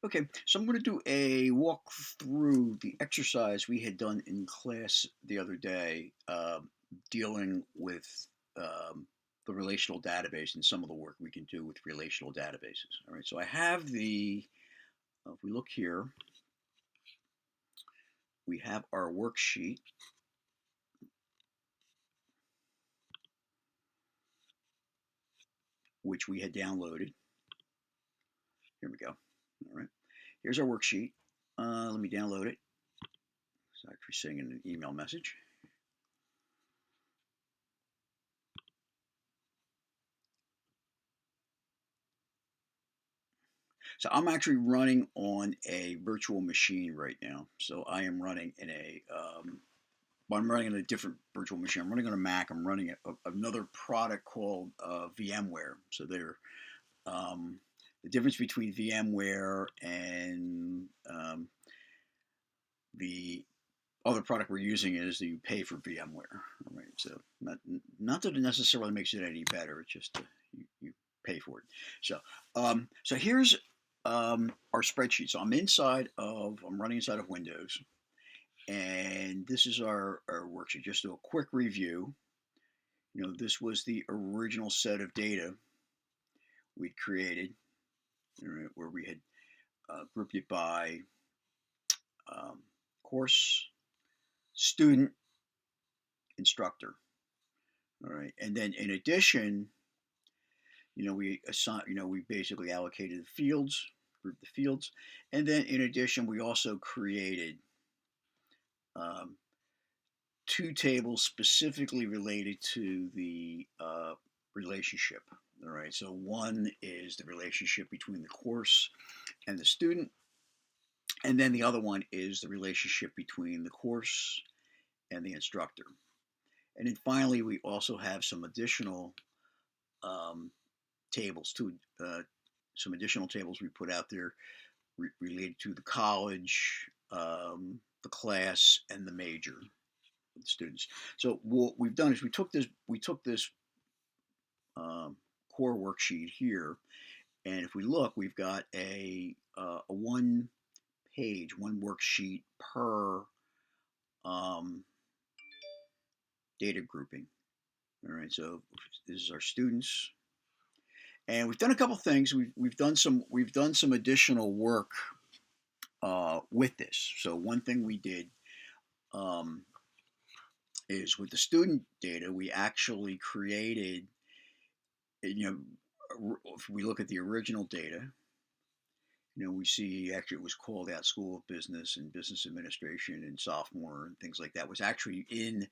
Okay, so I'm going to do a walk through the exercise we had done in class the other day, dealing with um, the relational database and some of the work we can do with relational databases. All right, so I have if we look here, we have our worksheet, which we had downloaded. Here we go. All right, here's our worksheet. Let me download it. It's actually sending an email message. So I'm actually running on a virtual machine right now. So I am running in I'm running on a different virtual machine. I'm running on a Mac. I'm running another product called VMware. So um, the difference between VMware and the other product we're using is that you pay for VMware. Right? So not that it necessarily makes it any better. It's just you pay for it. So here's our spreadsheet. So I'm running inside of Windows, and this is our worksheet. Just do a quick review. This was the original set of data we'd created, right, where we had grouped it by course, student, instructor. All right, and then in addition, we basically allocated the fields, grouped the fields, and then in addition, we also created um, two tables specifically related to the relationship. All right, so one is the relationship between the course and the student, and then the other one is the relationship between the course and the instructor. And then finally, we also have some additional um, tables, some additional tables we put out there related to the college, the class, and the major students. So what we've done is we took this um, core worksheet here, and if we look, we've got a one page, one worksheet per um, data grouping. All right, so this is our students, and we've done a couple things. We've done some additional work with this. So one thing we did um, is with the student data, we actually created, if we look at the original data, we see actually it was called out School of Business and Business Administration and sophomore and things like that was actually in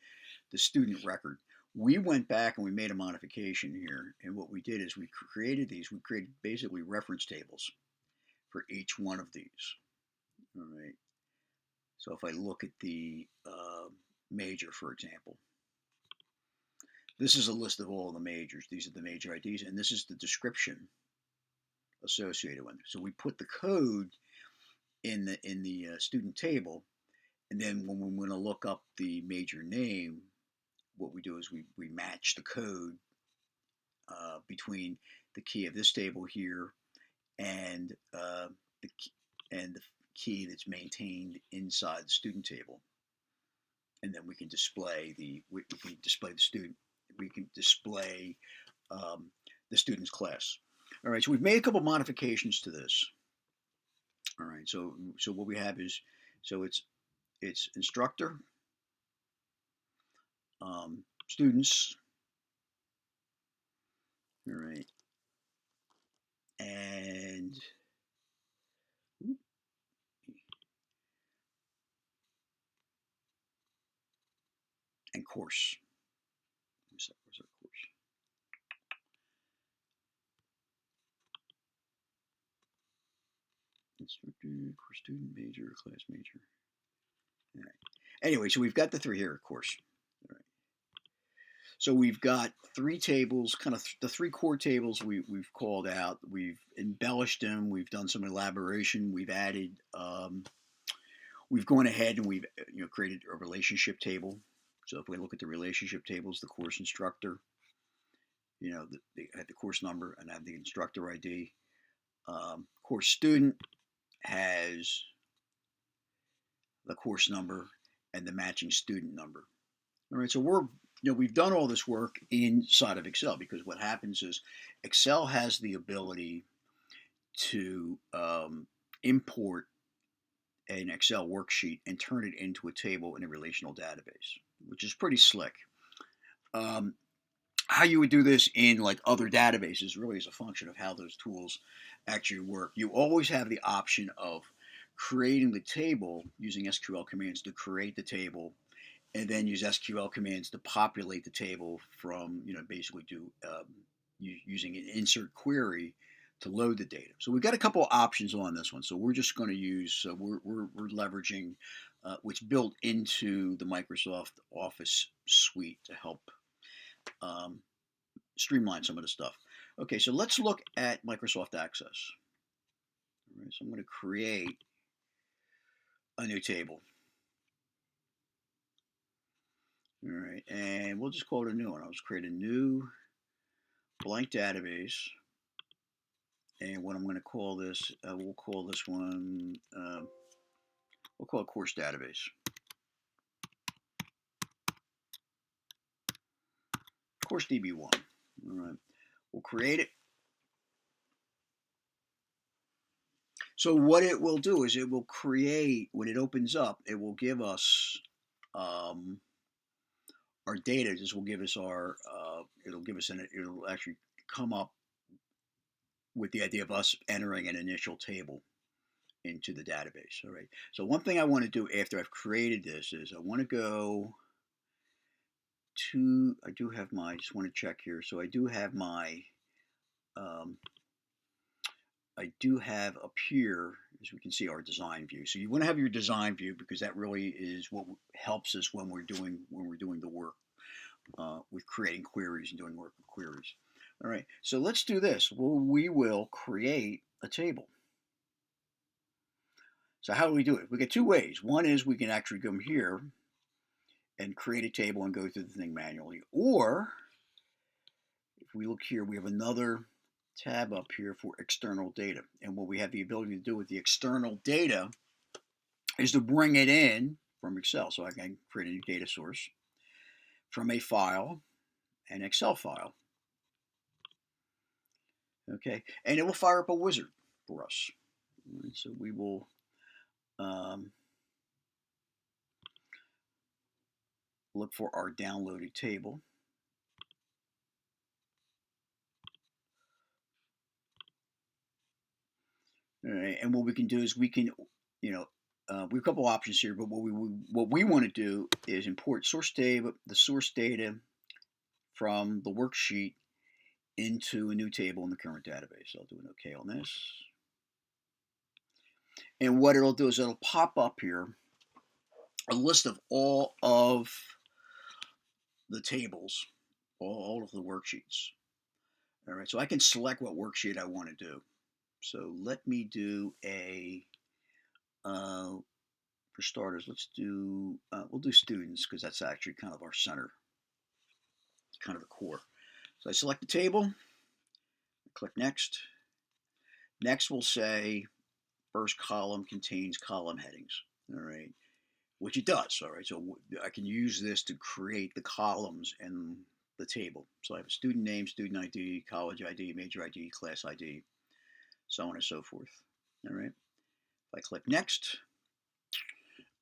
the student record. We went back and we made a modification here, and what we did is we created basically reference tables for each one of these. All right. So if I look at the major, for example, this is a list of all the majors. These are the major IDs, and this is the description associated with it. So we put the code in the student table, and then when we want to look up the major name, what we do is we match the code between the key of this table here and the and the key that's maintained inside the student table, and then we can display the student. We can display um, the student's class. All right, so we've made a couple modifications to this. All right, so what we have is it's instructor, students, all right, and course. Where's our course? Instructor, course student, major, class major. All right. Anyway, so we've got the three here, of course. All right. So we've got three tables, kind of the three core tables we've called out. We've embellished them. We've done some elaboration. We've gone ahead and we've created a relationship table. So if we look at the relationship tables, the course instructor, they have the course number and have the instructor ID. Course student, has the course number and the matching student number. All right, so we've done all this work inside of Excel, because what happens is Excel has the ability to import an Excel worksheet and turn it into a table in a relational database, which is pretty slick. How you would do this in like other databases really is a function of how those tools actually work. You always have the option of creating the table using SQL commands to create the table, and then use SQL commands to populate the table from, basically do using an insert query to load the data. So we've got a couple of options on this one. So we're just going to use, we're leveraging what's built into the Microsoft Office suite to help streamline some of the stuff. Okay, so let's look at Microsoft Access. All right, so I'm going to create a new table. All right, and we'll just call it a new one. I'll just create a new blank database. And what I'm going to call this, we'll call this one, we'll call it course database. Course DB1. All right, we'll create it. So what it will do is it will create, when it opens up, it will give us our data. This will give us our, it'll actually come up with the idea of us entering an initial table into the database. All right. So one thing I want to do after I've created this is I want to go to, I just want to check here. So I do have my, I do have up here, as we can see, our design view. So you want to have your design view because that really is what helps us when we're doing the work with creating queries and doing work with queries. All right, so let's do this. Well, we will create a table. So how do we do it? We get two ways. One is we can actually come here and create a table and go through the thing manually. Or if we look here, we have another tab up here for external data. And what we have the ability to do with the external data is to bring it in from Excel. So I can create a new data source from a file, an Excel file. Okay, and it will fire up a wizard for us. Right, so we will look for our downloaded table. All right, and what we can do is we can, we have a couple options here, but what we want to do is import the source data from the worksheet into a new table in the current database. So I'll do an OK on this. And what it'll do is it'll pop up here a list of all of the tables, all of the worksheets. All right, so I can select what worksheet I want to do. So let me do a, for starters, let's do, we'll do students because that's actually kind of our center, kind of the core. So I select the table, click next. Next we'll say first column contains column headings, all right, which it does, all right. So I can use this to create the columns in the table. So I have a student name, student ID, college ID, major ID, class ID, so on and so forth, all right. If I click next,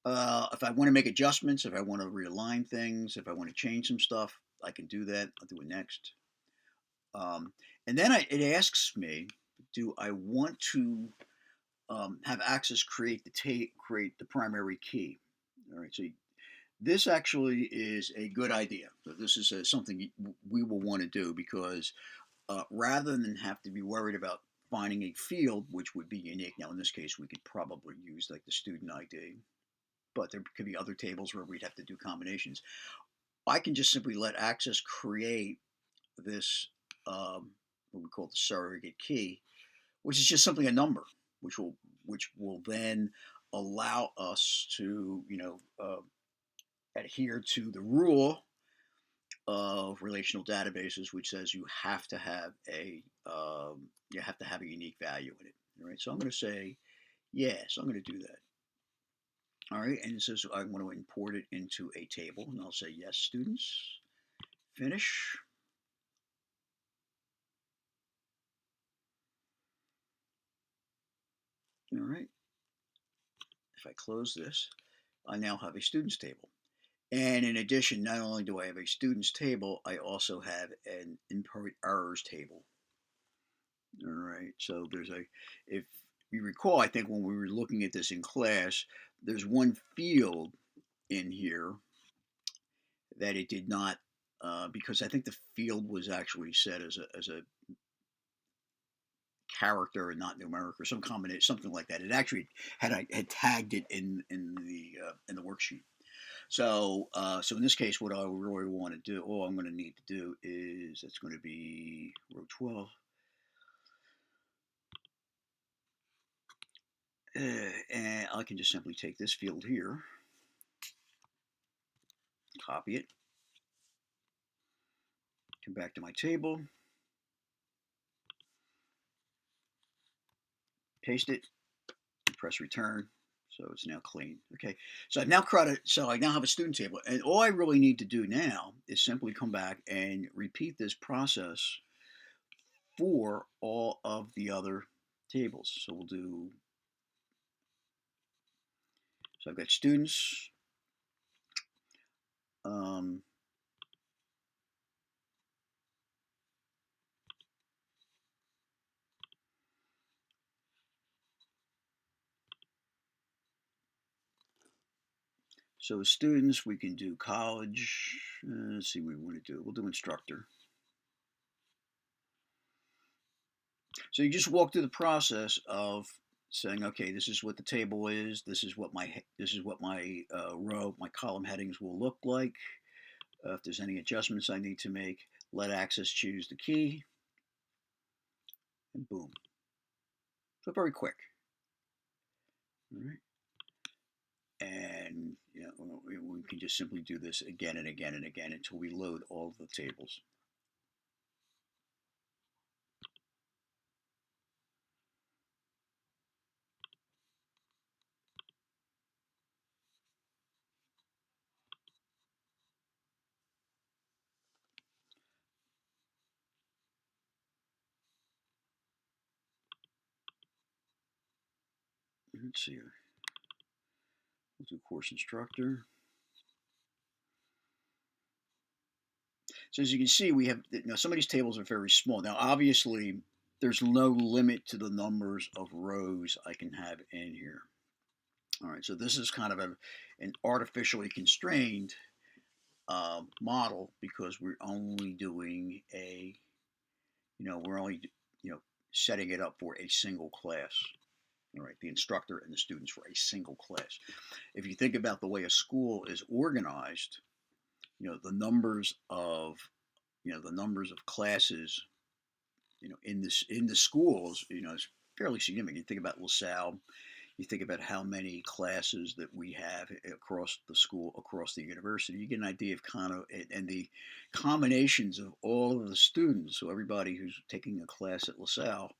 if I want to make adjustments, if I want to realign things, if I want to change some stuff, I can do that. I'll do it next. And then it asks me, do I want to have access create the primary key? All right, so this actually is a good idea. So this is something we will want to do because rather than have to be worried about finding a field which would be unique. Now in this case we could probably use like the student ID, but there could be other tables where we'd have to do combinations. I can just simply let Access create this what we call the surrogate key, which is just simply a number, which will then allow us to adhere to the rule of relational databases, which says you have to have a unique value in it. All right, so I'm going to say Yeah, so I'm going to do that. All right, and it says I want to import it into a table, and I'll say yes, students. Finish. All right. If I close this, I now have a students table. And in addition, not only do I have a students table, I also have an import errors table. All right, so if you recall, I think when we were looking at this in class, there's one field in here that it did not, because I think the field was actually set as a character and not numeric or some combination, something like that. It actually had tagged it in the worksheet. So so in this case, what I really want to do, all I'm going to need to do is it's going to be row 12. And I can just simply take this field here, copy it, come back to my table, paste it, press return. So it's now clean. Okay, so I've now created, so I now have a student table, and all I really need to do now is simply come back and repeat this process for all of the other tables. So we'll do, so I've got students, um, so students, we can do college, let's see what we want to do. We'll do instructor. So you just walk through the process of saying, okay, this is what the table is. This is what my row, my column headings will look like. If there's any adjustments I need to make, let access choose the key, and boom. So very quick. All right. And you know, we can just simply do this again and again and again until we load all of the tables. Let's see. We'll do course instructor. So as you can see, we have, some of these tables are very small. Now, obviously, there's no limit to the numbers of rows I can have in here. All right, so this is kind of an artificially constrained model because we're only doing we're only, setting it up for a single class. All right, the instructor and the students for a single class. If you think about the way a school is organized, the numbers of classes, in the schools, is fairly significant. You think about LaSalle, you think about how many classes that we have across the school, across the university, you get an idea of kind of, and the combinations of all of the students. So everybody who's taking a class at LaSalle,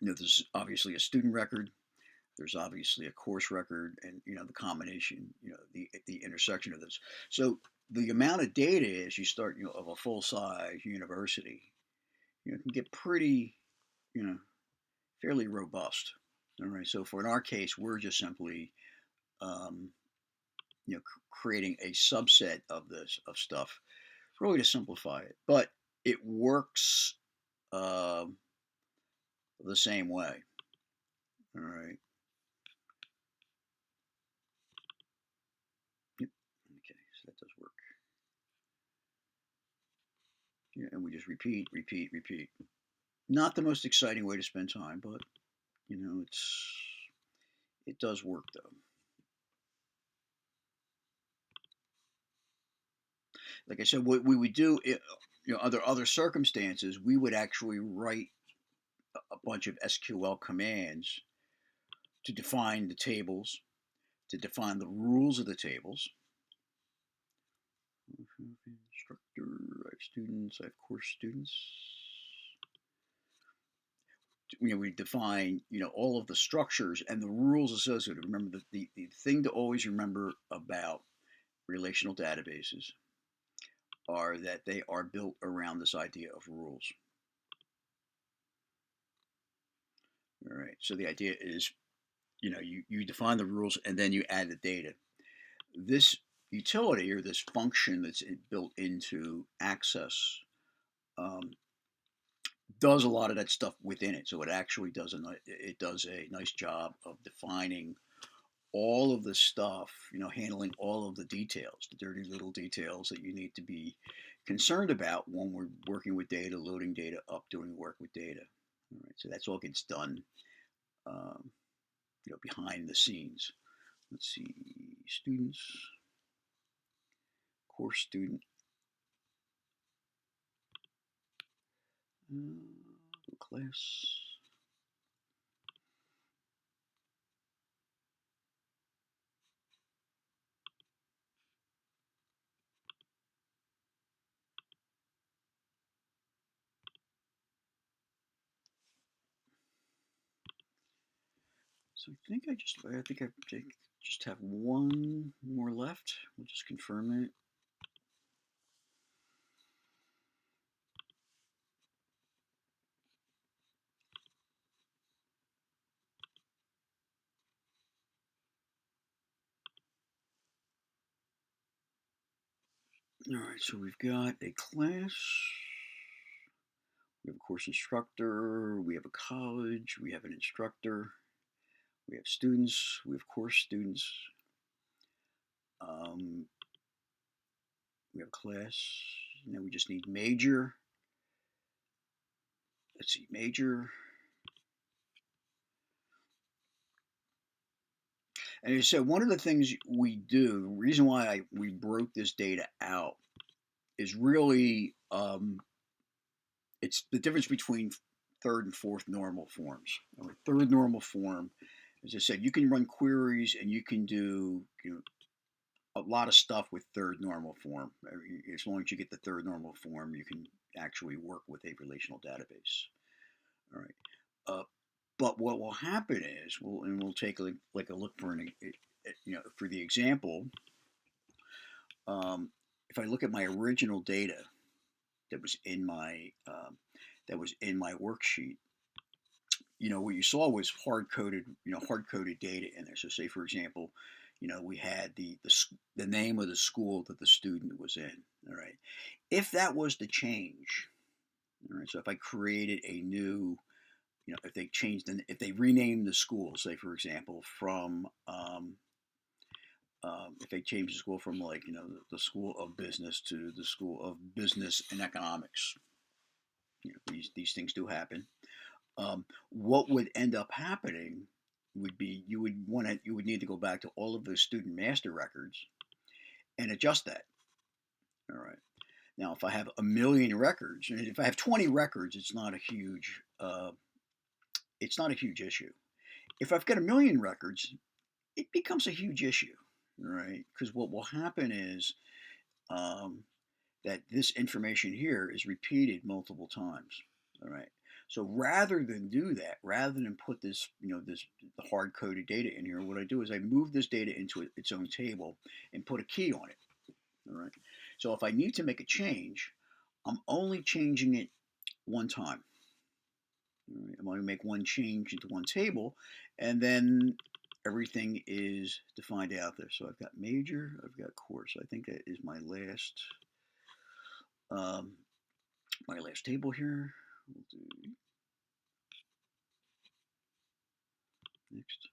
there's obviously a student record, there's obviously a course record, and the combination, the intersection of this. So the amount of data as you start, of a full size university, can get pretty, fairly robust. All right. So for in our case, we're just simply, um, creating a subset of this of stuff, really to simplify it. But it works uh, the same way. All right. Yep. Okay. So that does work. Yeah, and we just repeat, repeat, repeat. Not the most exciting way to spend time, but it does work though. Like I said, what we would do, other circumstances, we would actually write a bunch of SQL commands to define the tables, to define the rules of the tables. Instructor, I have students, I have course students. we define, all of the structures and the rules associated. Remember, the thing to always remember about relational databases are that they are built around this idea of rules. All right. So the idea is, you define the rules and then you add the data. This utility or this function that's built into Access does a lot of that stuff within it. So it actually does a nice job of defining all of the stuff, handling all of the details, the dirty little details that you need to be concerned about when we're working with data, loading data up, doing work with data. All right, so that's all gets done, um, behind the scenes. Let's see, students, course student, class. So I think I just have one more left. We'll just confirm it. All right, so we've got a class, we have a course instructor, we have a college, we have an instructor, we have students, we have course students, we have class. Now we just need major. Let's see, major. And as I said, one of the things we do, the reason why we broke this data out is really it's the difference between third and fourth normal forms. Third normal form, as I said, you can run queries and you can do a lot of stuff with third normal form. As long as you get the third normal form, you can actually work with a relational database. All right. But what will happen is, we'll take a look for for the example. If I look at my original data that was in my worksheet, what you saw was hard coded data in there. So say for example, we had the name of the school that the student was in. All right. If that was to change, all right. So if I created a new, if they renamed the school, say for example, from if they changed the school from the School of Business to the School of Business and Economics, these things do happen. What would end up happening would be you would need to go back to all of those student master records and adjust that. All right. Now, if I have a million records, and if I have 20 records, it's not a huge issue. If I've got a million records, it becomes a huge issue, right? Because what will happen is that this information here is repeated multiple times. All right. So rather than do that, rather than put this, this hard-coded data in here, what I do is I move this data into its own table and put a key on it. All right. So if I need to make a change, I'm only changing it one time. All right. I'm going to make one change into one table, and then everything is defined out there. So I've got major, I've got course. I think that is my last table here. We'll do next.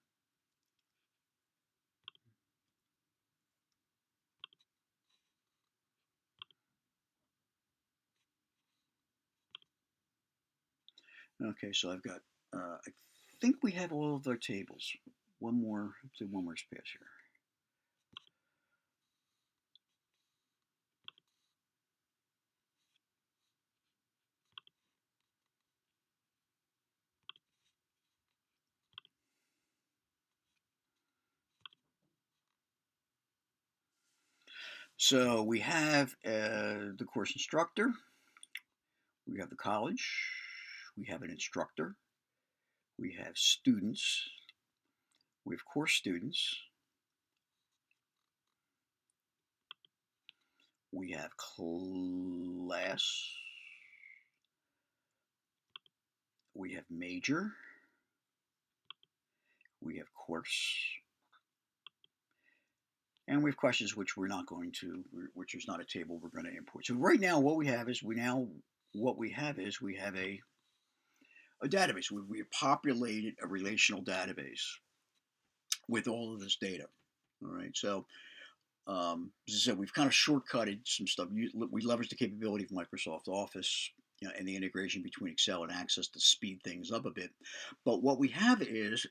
Okay, so I've got, I think we have all of our tables. One more space here. So we have the course instructor, we have the college, we have an instructor, we have students, we have course students, we have class, we have major, we have course, and we have questions which we're not going to, which is not a table we're going to import. So right now what we have is we have a database. We populated a relational database with all of this data. All right, so as I said, we've kind of shortcutted some stuff. We leveraged the capability of Microsoft Office, and the integration between Excel and Access to speed things up a bit. But what we have is,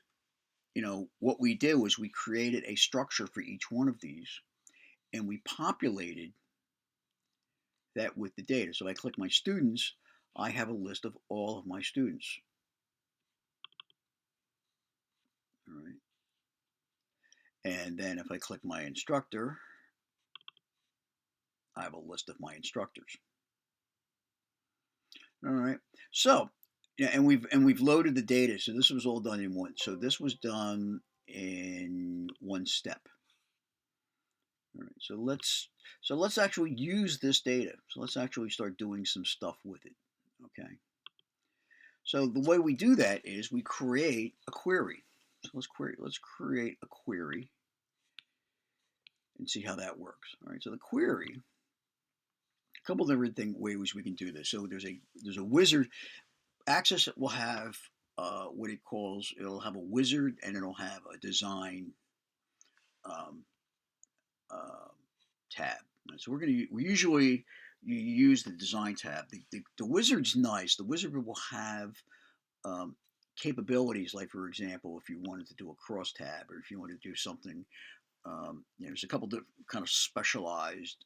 what we did was we created a structure for each one of these, and we populated that with the data. So if I click my students, I have a list of all of my students. All right. And then if I click my instructor, I have a list of my instructors. All right. So, yeah, and we've loaded the data. So this was all done in one. So this was done in one step. All right. So let's actually use this data. So let's actually start doing some stuff with it. Okay. So the way we do that is we create a query. So let's create a query and see how that works. All right. So the query, a couple different ways we can do this. So there's a wizard. Access will have what it'll have a wizard, and it'll have a design tab. So we usually use the design tab. The wizard's nice. The wizard will have capabilities, like for example, if you wanted to do a cross tab, or if you want to do something, there's a couple of kind of specialized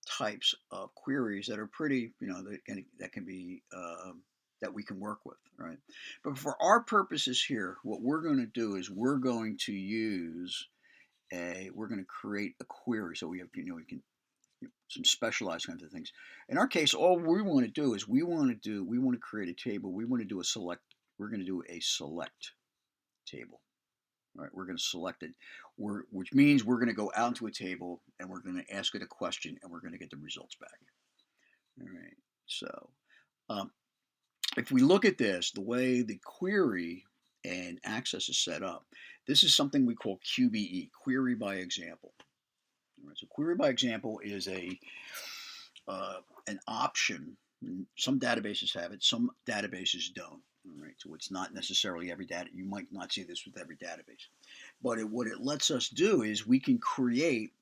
types of queries that are pretty, that can be that we can work with, right? But for our purposes here, what we're going to do is we're going to create a query. So we have, we can some specialized kinds of things. In our case, all we want to do is we want to create a table. We want to do a select. We're going to do a select table. All right, we're going to select it, which means we're going to go out into a table and we're going to ask it a question and we're going to get the results back. All right, so if we look at this, the way the query and Access is set up, this is something we call QBE, query by example. All right, so query by example is an option. Some databases have it, some databases don't. All right, so it's not necessarily every data. You might not see this with every database, but what it lets us do is we can create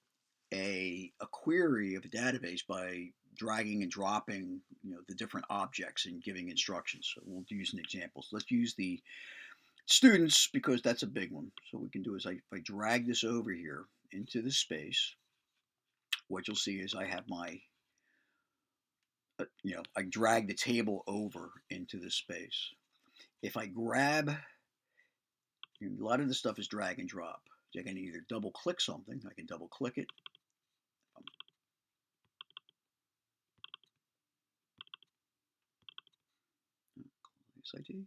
a query of a database by dragging and dropping, the different objects and giving instructions. So we'll use an example. So let's use the students because that's a big one. So what we can do is if I drag this over here into the space, what you'll see is I have my I drag the table over into this space. If I grab, a lot of this stuff is drag and drop. So I can either double click something, I can double click it. ID.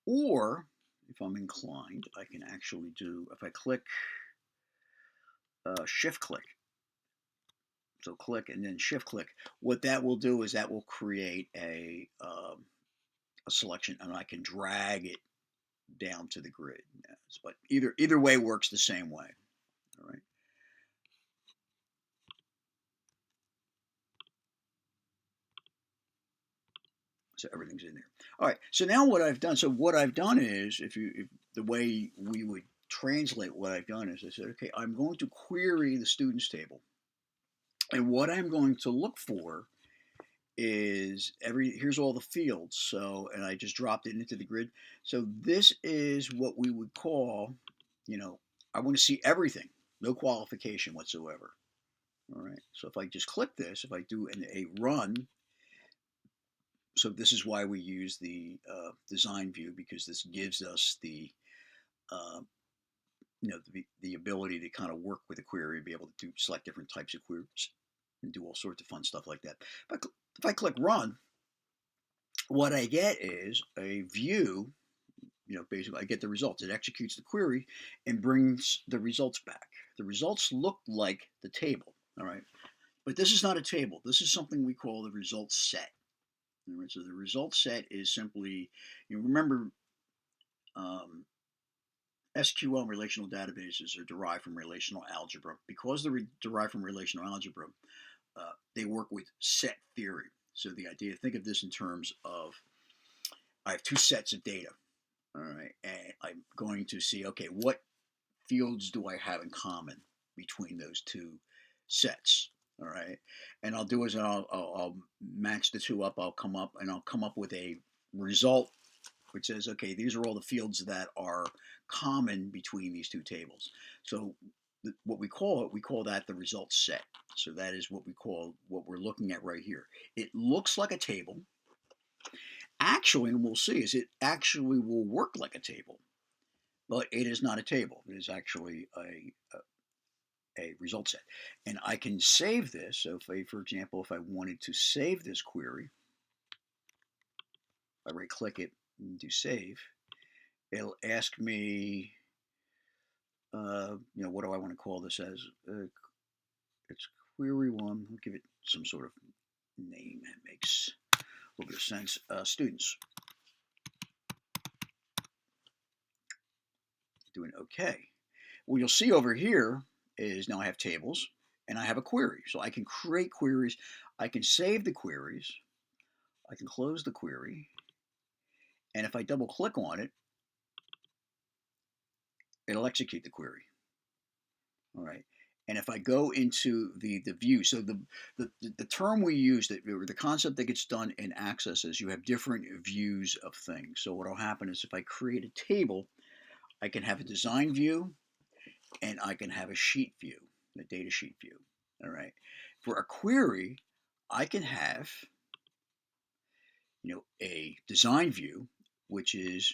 Or if I'm inclined, I can actually do, if I click, shift click. So click and then shift click. What that will do is that will create a selection, and I can drag it down to the grid. Yes, but either way works the same way. All right. So everything's in there. All right. So now what I've done. So what I've done is, if the way we would translate what I've done is I said, okay, I'm going to query the students table, and what I'm going to look for is here's all the fields. So, and I just dropped it into the grid. So this is what we would call, I want to see everything, no qualification whatsoever. All right. So if I just click this, if I do a run, so this is why we use the design view, because this gives us the the ability to kind of work with a query, be able to select different types of queries and do all sorts of fun stuff like that. If I click run, what I get is a view. Basically I get the results. It executes the query and brings the results back. The results look like the table, all right? But this is not a table. This is something we call the result set. All right, so the result set is simply, remember, um, SQL and relational databases are derived from relational algebra. Because they're derived from relational algebra, they work with set theory. So the idea, think of this in terms of, I have two sets of data. All right, and I'm going to see, okay, what fields do I have in common between those two sets? All right, and I'll do is I'll match the two up. I'll come up with a result which says, okay, these are all the fields that are common between these two tables. So what we call that the result set. So that is what we're looking at right here. It looks like a table. Actually, and we'll see, is it actually will work like a table, but it is not a table. It is actually a result set. And I can save this. So for example, if I wanted to save this query, I right click it and do save, it'll ask me, what do I want to call this as? It's query one. I'll give it some sort of name that makes a little bit of sense. Students. Doing okay. What you'll see over here is now I have tables and I have a query. So I can create queries. I can save the queries. I can close the query. And if I double click on it, it'll execute the query. All right. And if I go into the view, so the term we use, or the concept that gets done in Access is you have different views of things. So what will happen is if I create a table, I can have a design view and I can have a sheet view, a data sheet view. All right. For a query, I can have, a design view, which is,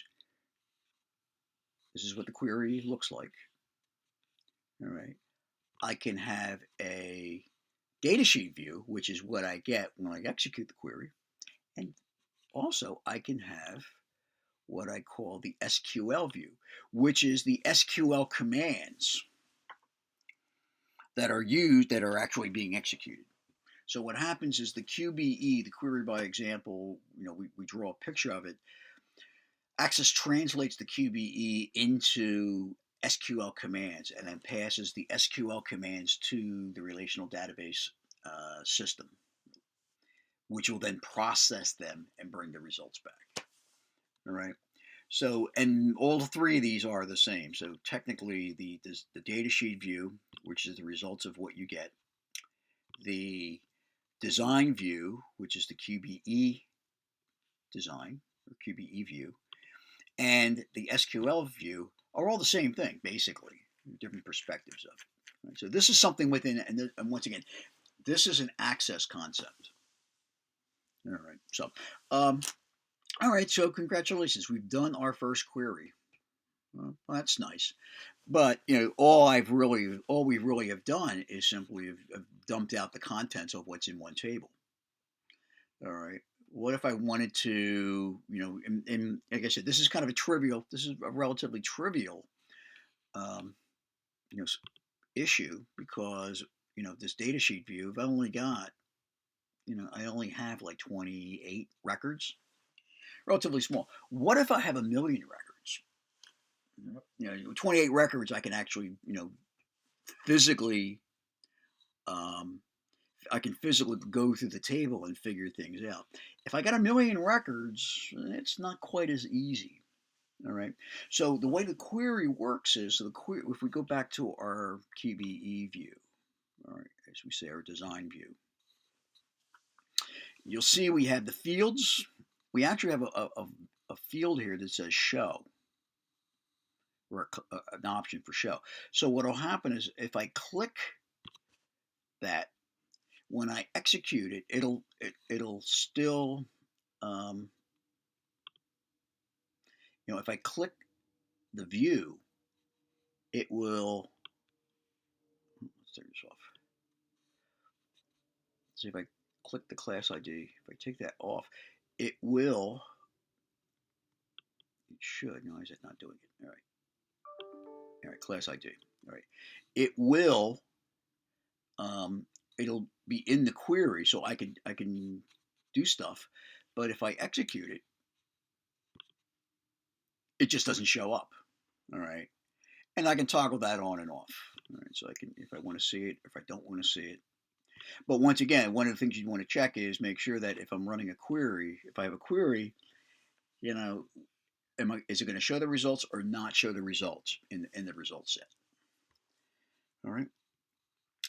this is what the query looks like. All right. I can have a datasheet view, which is what I get when I execute the query. And also I can have what I call the SQL view, which is the SQL commands that are used that are actually being executed. So what happens is the QBE, the query by example, we draw a picture of it. Access translates the QBE into SQL commands and then passes the SQL commands to the relational database system, which will then process them and bring the results back. All right. So, and all three of these are the same. So technically, the data sheet view, which is the results of what you get, the design view, which is the QBE design or QBE view, and the SQL view are all the same thing, basically, different perspectives of it. Right? So this is something within, and once again, this is an Access concept. All right. So, all right. So congratulations, we've done our first query. Well, that's nice. But all we really have done is simply have dumped out the contents of what's in one table. All right. What if I wanted to, and like I said, this is kind of this is a relatively trivial, um, you know, issue because this data sheet view, I've only got, I only have like 28 records, relatively small. What if I have 1,000,000 records? 28 records, I can actually, physically, I can physically go through the table and figure things out. If I got 1,000,000 records, it's not quite as easy. All right. So the way the query works is, if we go back to our QBE view, all right, as we say, our design view, you'll see we have the fields. We actually have a field here that says show, or an option for show. So what will happen is if I click that, when I execute it, it'll still, if I click the view, it will, let's turn this off. See if I click the class ID, if I take that off, it will, it should, no, is it not doing it? All right, class ID. All right, it will, it'll be in the query, so I can do stuff, but if I execute it, it just doesn't show up. All right, and I can toggle that on and off. All right, so I can, if I want to see it, if I don't want to see it. But once again, one of the things you want to check is make sure that if I'm running a query, if I have a query, you know, is it going to show the results or not show the results in the result set? All right.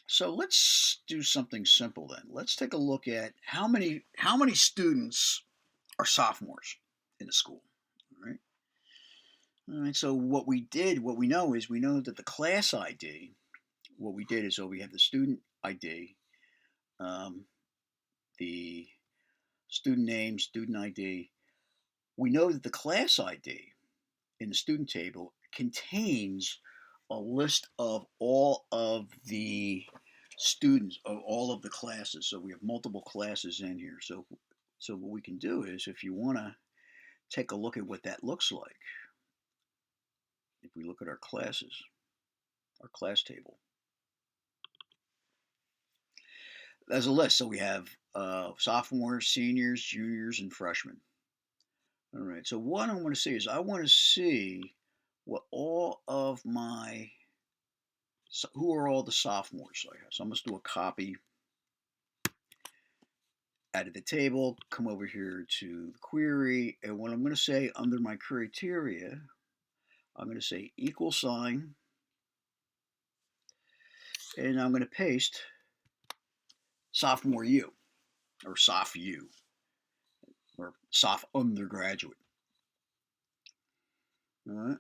So let's do something simple then. Let's take a look at how many students are sophomores in the school. All right. All right. So what we know that the class ID. What we did is, so we have the student ID, the student name, student ID. We know that the class ID in the student table contains a list of all of the students of all of the classes. So we have multiple classes in here. So what we can do is, if you want to take a look at what that looks like, if we look at our classes, our class table, there's a list. So we have sophomores, seniors, juniors, and freshmen. All right, so what I want to see is, I want to see what all of my, who are all the sophomores I have. So I'm going to do a copy out of the table, come over here to the query, and what I'm going to say under my criteria, I'm going to say equal sign, and I'm going to paste sophomore U, or Soph U, or Soph undergraduate. All right.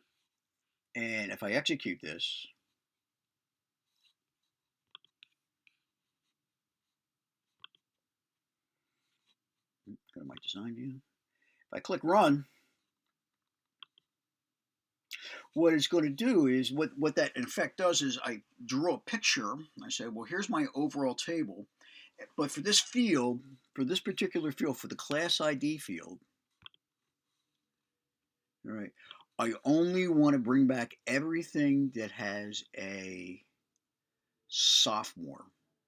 And if I execute this, go to my design view. If I click run, what it's going to do is, what that in effect does is, I draw a picture. I say, well, here's my overall table, but for this field, for this particular field, for the class ID field, all right, I only want to bring back everything that has a sophomore,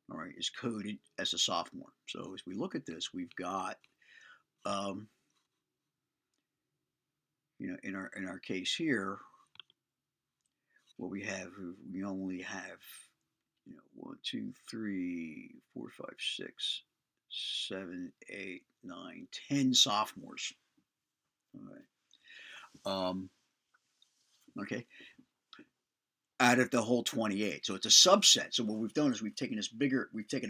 all right, is coded as a sophomore. So as we look at this, we've got, in our case here, what we have, we only have, 1, 2, 3, 4, 5, 6, 7, 8, 9, 10 sophomores. All right. Okay. Out of the whole 28. So it's a subset. So what we've done is we've taken a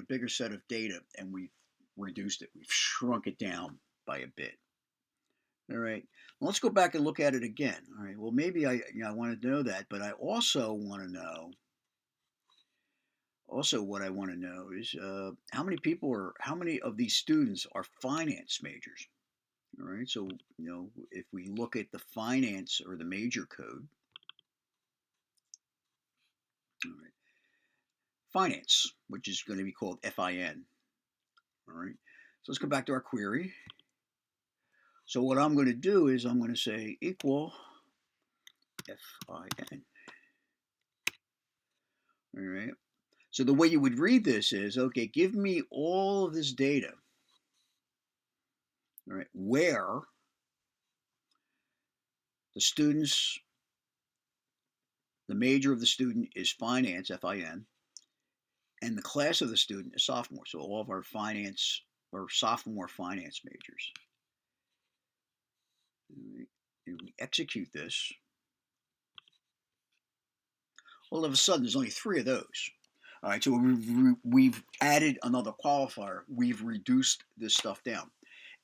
bigger set of data, and we've reduced it. We've shrunk it down by a bit. All right. Well, let's go back and look at it again. All right. Well, maybe I want to know that, but I also want to know. Also, what I want to know is, how many of these students are finance majors. All right. So if we look at the finance or the major code. All right. Finance, which is going to be called FIN. All right. So let's go back to our query. So what I'm going to do is, I'm going to say equal FIN. All right. So the way you would read this is, okay, give me all of this data. All right. Where the students, the major of the student is finance, FIN, and the class of the student is sophomore. So all of our finance or sophomore finance majors. And we execute this. All of a sudden, there's only 3 of those. All right, so we've added another qualifier. We've reduced this stuff down.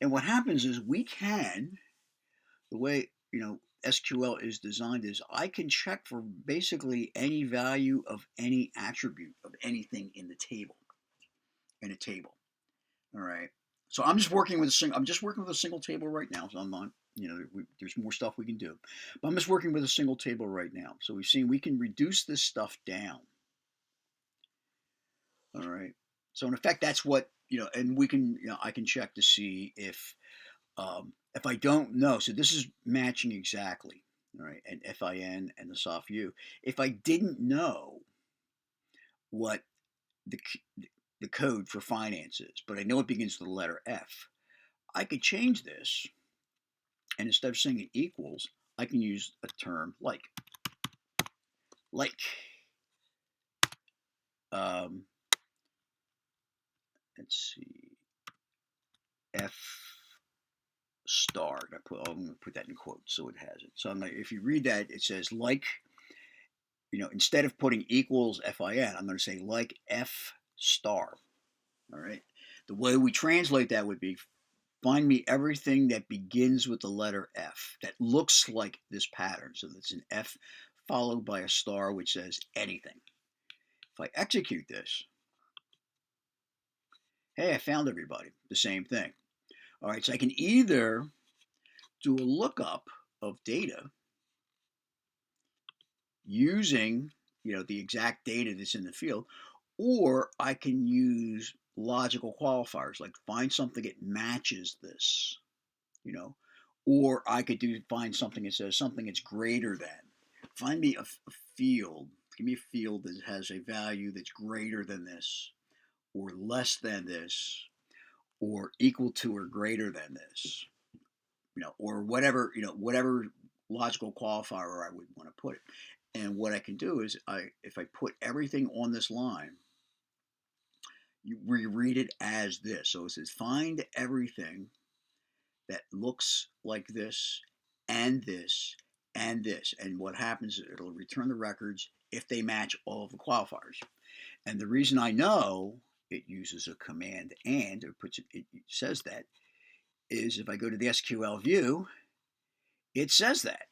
And what happens is, we can, the way SQL is designed is, I can check for basically any value of any attribute of anything in the table. In a table. All right. So I'm just working with a single table right now. So I'm not, there's more stuff we can do, but I'm just working with a single table right now. So we've seen we can reduce this stuff down. All right. So in effect, that's what, and we can, I can check to see if If I don't know, so this is matching exactly, all right, and FIN and the soft view. If I didn't know what the the code for finance is, but I know it begins with the letter F, I could change this, and instead of saying it equals, I can use a term like. Um, let's see, F star. I'm going to put that in quotes so it has it. So if you read that, it says like, instead of putting equals FIN, I'm going to say like F star. All right. The way we translate that would be find me everything that begins with the letter F that looks like this pattern. So that's an F followed by a star, which says anything. If I execute this, hey, I found everybody. The same thing. All right. So I can either do a lookup of data using the exact data that's in the field, or I can use logical qualifiers like find something that matches this, or I could find something that says something that's greater than. Find me a field. Give me a field that has a value that's greater than this, or less than this, or equal to or greater than this, or whatever logical qualifier I would want to put it. And what I can do is, if I put everything on this line, we read it as this. So it says find everything that looks like this, and this, and this. And what happens is it'll return the records if they match all of the qualifiers. And the reason I know it uses a command and, or it says that, is if I go to the SQL view, it says that.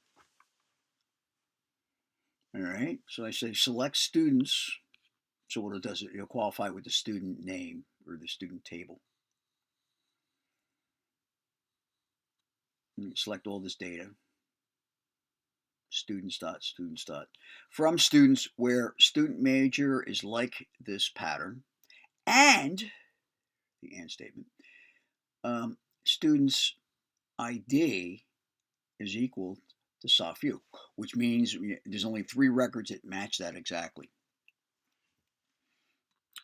All right, so I say select students. So what it does, it'll qualify with the student name or the student table. And select all this data. Students dot. From students, where student major is like this pattern, and the and statement, students ID is equal to soft view, which means there's only 3 records that match that exactly.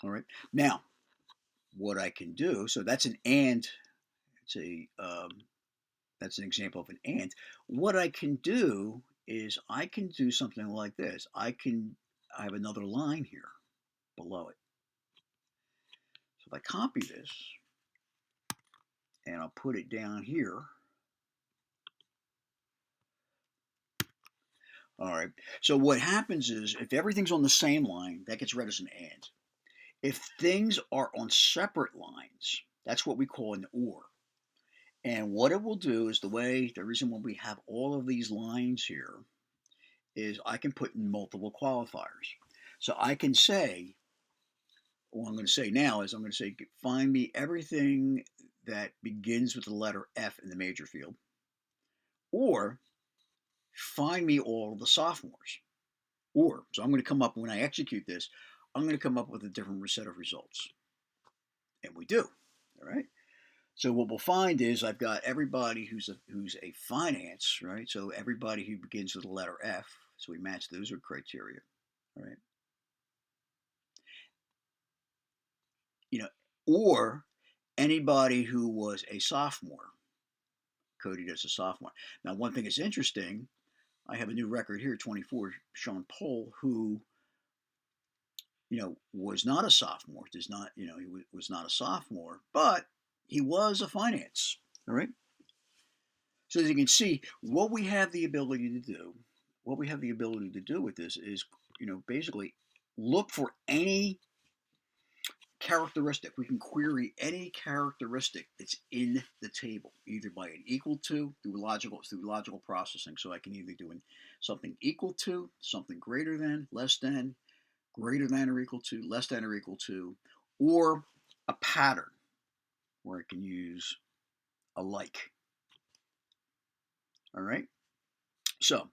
All right. Now, what I can do, so that's an and. That's an example of an and. What I can do is I can do something like this. I have another line here below it. So if I copy this and I'll put it down here. All right. So what happens is if everything's on the same line, that gets read as an and. If things are on separate lines, that's what we call an or. And what it will do is the reason why we have all of these lines here is I can put in multiple qualifiers. So I can say, what I'm going to say now is I'm going to say, find me everything that begins with the letter F in the major field, or find me all of the sophomores. So I'm going to come up, when I execute this, I'm going to come up with a different set of results. And we do, all right? So what we'll find is I've got everybody who's a finance, right? So everybody who begins with the letter F, so we match those with criteria, all right? Or anybody who was a sophomore, coded as a sophomore. Now, one thing that's interesting, I have a new record here, 24, Sean Pohl, who, was not a sophomore. He was not a sophomore, but he was a finance. All right. So as you can see, what we have the ability to do with this is, basically look for any characteristic. We can query any characteristic that's in the table, either by an equal to through logical processing. So I can either do something equal to, something greater than, less than, greater than or equal to, less than or equal to, or a pattern where I can use a like. All right. So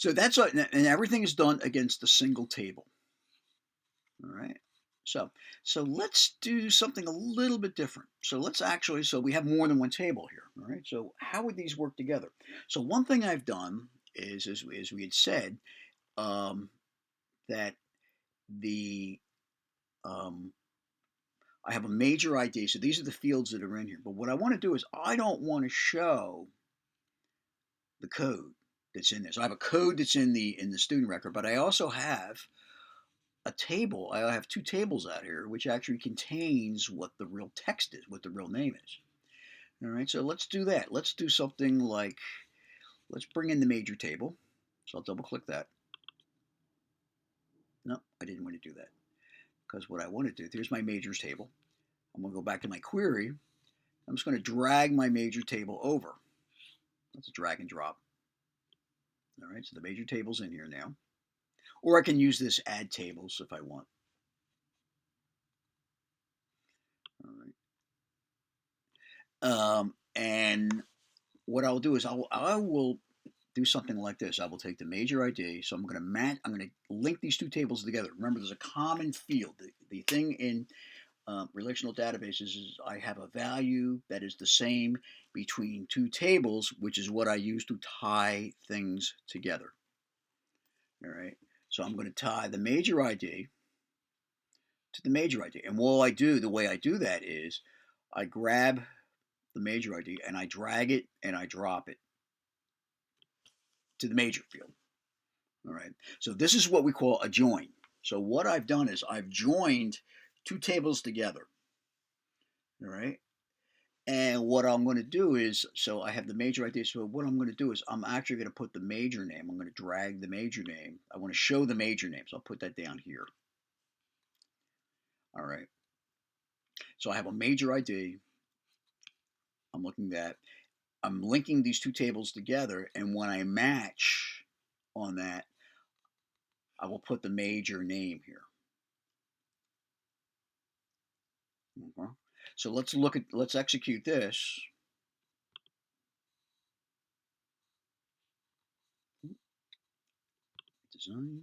that's and everything is done against a single table. All right. So let's do something a little bit different. So we have more than one table here. All right. So how would these work together? So one thing I've done is, as we had said, um, that the um, I have a major ID. So these are the fields that are in here. But what I want to do is I don't want to show the code that's in there. So I have a code that's in the student record, but I also have a table. I have two tables out here, which actually contains what the real text is, what the real name is. All right, so let's do that. Let's do something like, let's bring in the major table. So I'll double click that. No, I didn't want to do that, because what I want to do, here's my majors table. I'm going to go back to my query. I'm just going to drag my major table over. That's a drag and drop. All right, so the major table's in here now. Or I can use this add tables if I want. All right. And what I'll do is I will do something like this. I will take the major ID. So I'm going to link these two tables together. Remember, there's a common field. The thing in relational databases is I have a value that is the same between two tables, which is what I use to tie things together. All right. So I'm going to tie the major ID to the major ID. And the way I do that is I grab the major ID and I drag it and I drop it to the major field. All right. So this is what we call a join. So what I've done is I've joined two tables together. All right. And what I'm going to do is, so I have the major ID. So what I'm going to do is I'm actually going to put the major name. I'm going to drag the major name. I want to show the major name. So I'll put that down here. All right. So I have a major ID. I'm linking these two tables together. And when I match on that, I will put the major name here. Okay. So let's execute this. Design.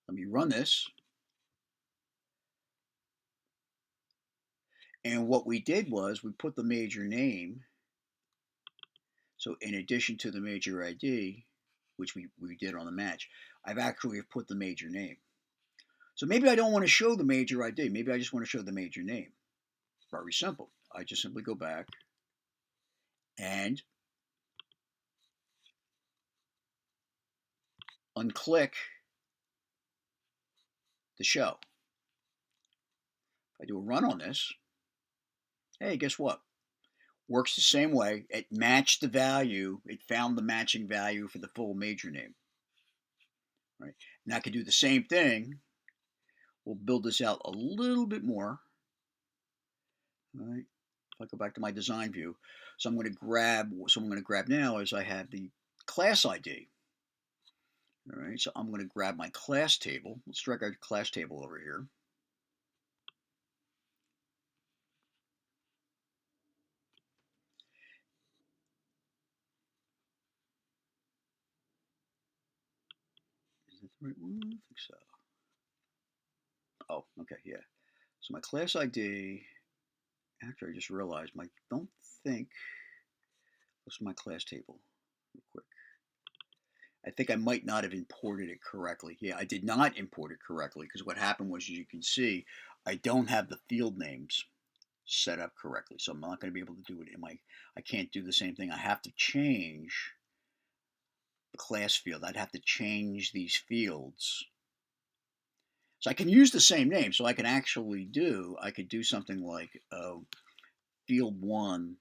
Let me run this. And what we did was we put the major name. So in addition to the major ID, which we did on the match, I've actually put the major name. So maybe I don't want to show the major ID. Maybe I just want to show the major name. Very simple. I just simply go back and unclick the show. If I do a run on this, hey, guess what? Works the same way. It matched the value. It found the matching value for the full major name. Right? And I can do the same thing. We'll build this out a little bit more. All right. If I go back to my design view, so I'm going to grab now is I have the class ID. All right. So I'm going to grab my class table. Let's drag our class table over here. Is that the right one? I think so. Oh, okay, yeah. So my class ID, actually I just realized don't think, what's my class table? Real quick. I think I might not have imported it correctly. Yeah, I did not import it correctly because what happened was, as you can see, I don't have the field names set up correctly. So I'm not going to be able to do it I can't do the same thing. I have to change the class field. I'd have to change these fields. So I can use the same name. So I could do something like field 1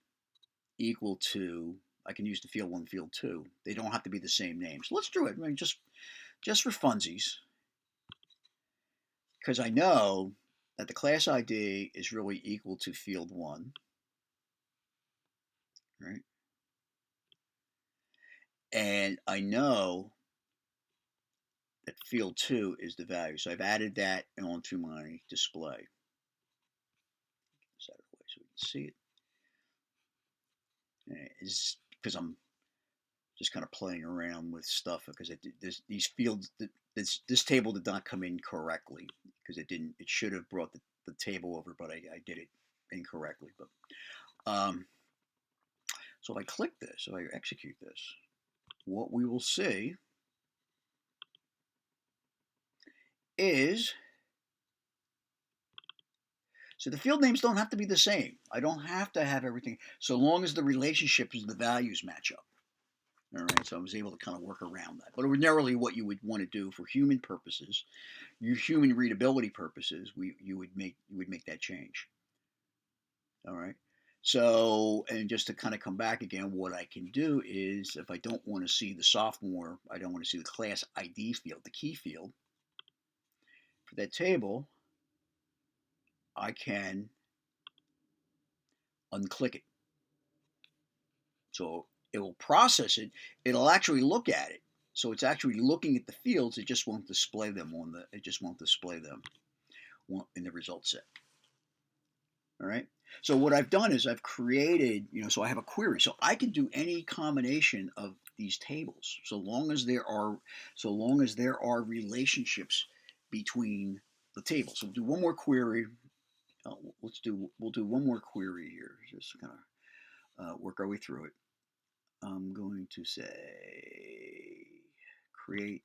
equal to, I can use the field 1, field 2. They don't have to be the same name. So let's do it. I mean, just for funsies. Because I know that the class ID is really equal to field 1. Right? And I know that field 2 is the value. So I've added that onto my display. Set it away so we can see it. And it's because I'm just kind of playing around with stuff because these fields, this table did not come in correctly. because it should have brought the table over, but I did it incorrectly. But so if I click this, if I execute this, what we will see is, so the field names don't have to be the same. I don't have to have everything, so long as the relationships and the values match up. All right, so I was able to kind of work around that. But ordinarily, what you would want to do for human purposes, your human readability purposes, you would make that change. All right. So, and just to kind of come back again, what I can do is, if I don't want to see the sophomore, I don't want to see the class ID field, the key field for that table, I can unclick it. So it will process it. It'll actually look at it. So it's actually looking at the fields. It just won't display them in the result set. All right. So what I've done is I've created, so I have a query. So I can do any combination of these tables, so long as there are relationships between the tables. So we'll do one more query. We'll do one more query here. Just kind of work our way through it. I'm going to say create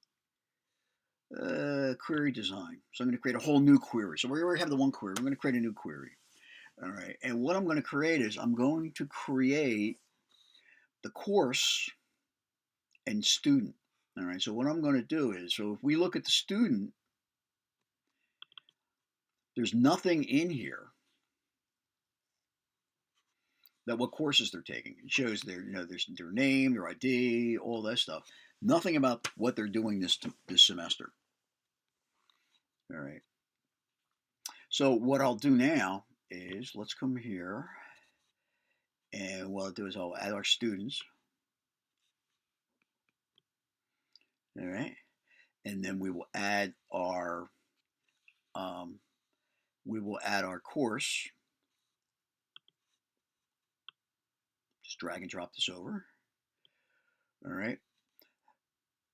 query design. So I'm going to create a whole new query. So we already have the one query. I'm going to create a new query. All right, and what I'm going to create is I'm going to create the course and student. All right, so what I'm going to do is, so if we look at the student, there's nothing in here that what courses they're taking. It shows their name, their ID, all that stuff. Nothing about what they're doing this semester. All right. So what I'll do now is, let's come here, and what I'll do is I'll add our students. All right, and then we will add our course. Just drag and drop this over. All right.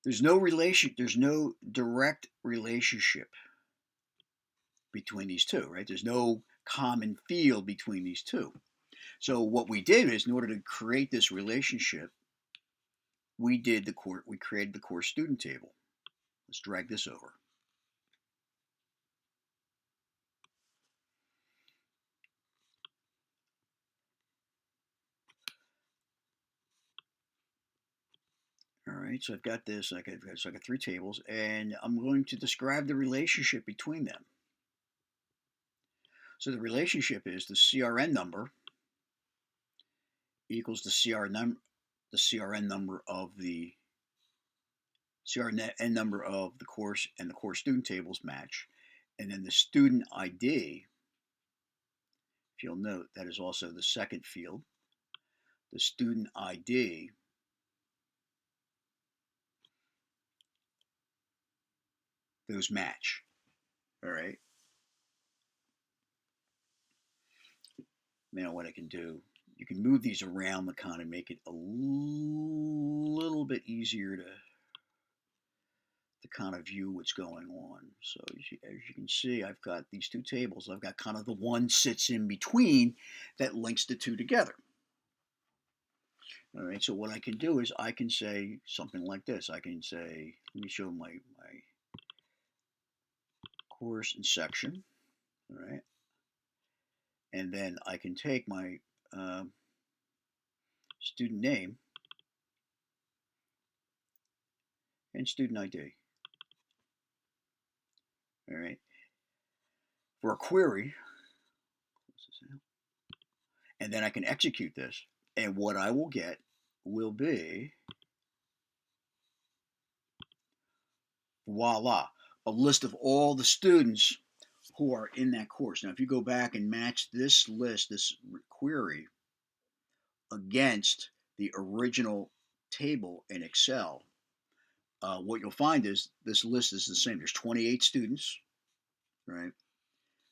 There's no direct relationship between these two, right? There's no common field between these two. So what we did is, in order to create this relationship, we created the course student table. Let's drag this over. All right, so I've got this. I got 3 tables, and I'm going to describe the relationship between them. So the relationship is the CRN number equals the CRN number of the course, and the course student tables match, and then the student ID. If you'll note, that is also the second field. The student ID those match. All right. Now what I can do, you can move these around to kind of make it a little bit easier to kind of view what's going on. So as you can see, I've got these 2 tables. I've got kind of the one sits in between that links the 2 together. All right, so what I can do is I can say something like this. I can say, let me show my course and section. All right, and then I can take my student name and student ID. All right, for a query, and then I can execute this, and what I will get will be, voila, a list of all the students who are in that course. Now, if you go back and match this list, this query, against the original table in Excel, what you'll find is this list is the same. There's 28 students, right?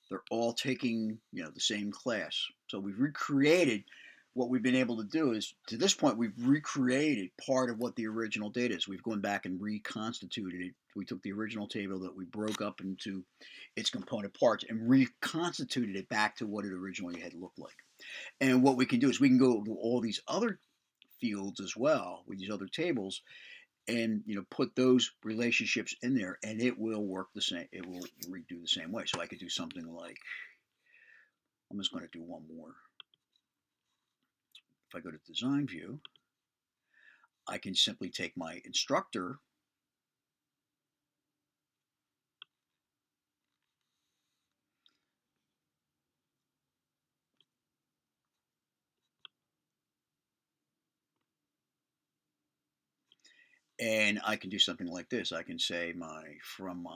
They're all taking the same class. So we've recreated what we've been able to do is, to this point, we've recreated part of what the original data is. We've gone back and reconstituted it. We took the original table that we broke up into its component parts and reconstituted it back to what it originally had looked like. And what we can do is we can go to all these other fields as well with these other tables, and put those relationships in there, and it will work the same. It will redo the same way. So I could do something like, I'm just going to do one more. If I go to design view, I can simply take my instructor and I can do something like this. I can say from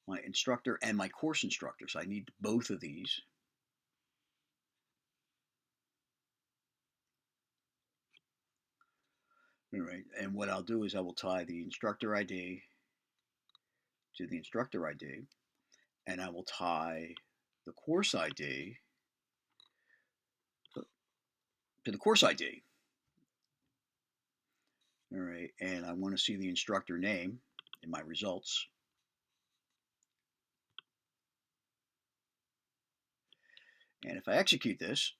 my instructor and my course instructor. So I need both of these. All right, and what I'll do is I will tie the instructor ID to the instructor ID, and I will tie the course ID to the course ID. All right, and I want to see the instructor name in my results. And if I execute this,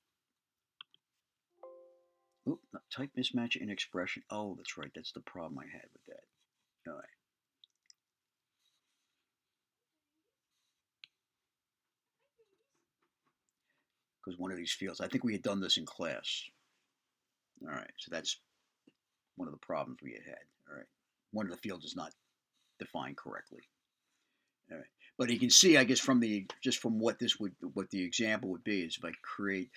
oop, type mismatch in expression. Oh, that's right. That's the problem I had with that. All right. Because one of these fields, I think we had done this in class. All right, so that's one of the problems we had. All right, one of the fields is not defined correctly. All right, but you can see, I guess, from what the example would be is if I create,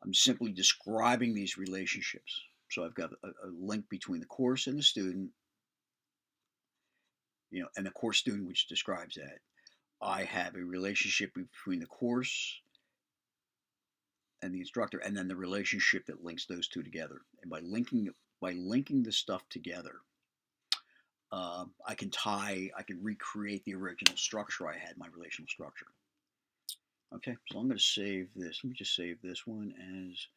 I'm simply describing these relationships. So I've got a link between the course and the student, and the course student, which describes that. I have a relationship between the course and the instructor, and then the relationship that links those two together. And by linking the stuff together, I can recreate the original structure I had, my relational structure. Okay, so I'm going to save this. Let me just save this one as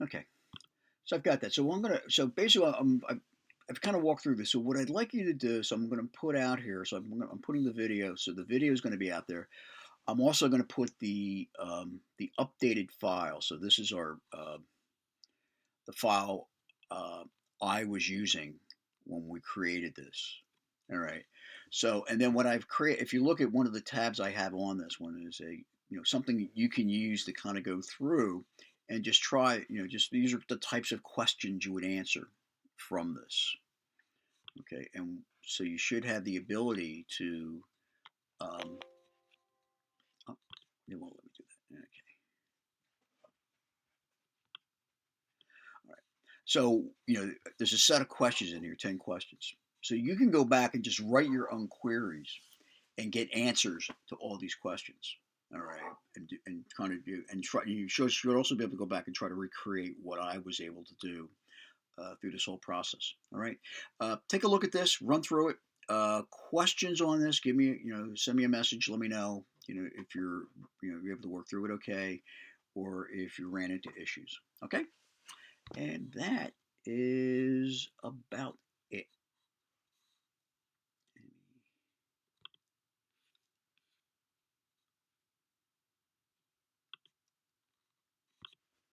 okay. So I've got that. So basically, I've kind of walked through this. So what I'd like you to do, so I'm going to put out here. So I'm putting the video. So the video is going to be out there. I'm also going to put the updated file. So this is the file I was using when we created this. All right. So, and then what I've created, if you look at one of the tabs I have on this one, is something you can use to kind of go through and just try, just these are the types of questions you would answer from this. Okay, and so you should have the ability to. Oh, they won't let me do that. Okay. All right. So there's a set of questions in here, 10 questions. So you can go back and just write your own queries and get answers to all these questions. All right, and kind of do and try. You should also be able to go back and try to recreate what I was able to do through this whole process. All right, take a look at this, run through it. Questions on this? Give me, send me a message. Let me know, if you're able to work through it, okay, or if you ran into issues. Okay, and that is about